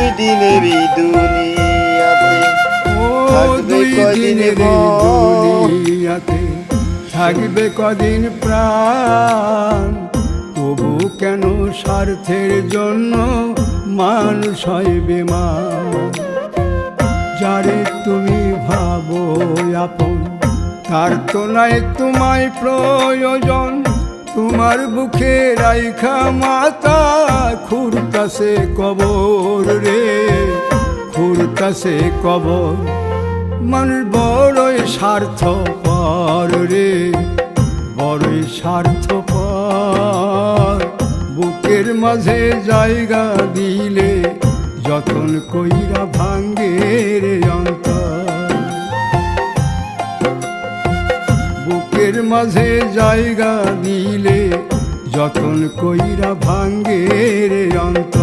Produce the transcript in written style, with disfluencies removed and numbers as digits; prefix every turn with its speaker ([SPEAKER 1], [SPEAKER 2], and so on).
[SPEAKER 1] দুই দিনের এই দুনিয়াতে থাকবে কদিন
[SPEAKER 2] দুনিয়াতে থাকবে কদিন প্রাণ, তবু কেন স্বার্থের জন্য মানুষ হয় বেমান। যারে তুমি ভাবো আপন তার তো নাই তোমায় প্রয়োজন, তোমার বুকে রাইখা মাতা খুঁড়তাছে কবর রে, খুঁড়তাছে কবর। মানুষ বড়ই স্বার্থপর রে, বড়ই স্বার্থপর। বুকের মাঝে জায়গা দিলে যতন কইরা ভাঙ্গে রে অন্তর, বুকের মাঝে জায়গা দিলে যতন কইরা ভাঙ্গে রে অন্তর।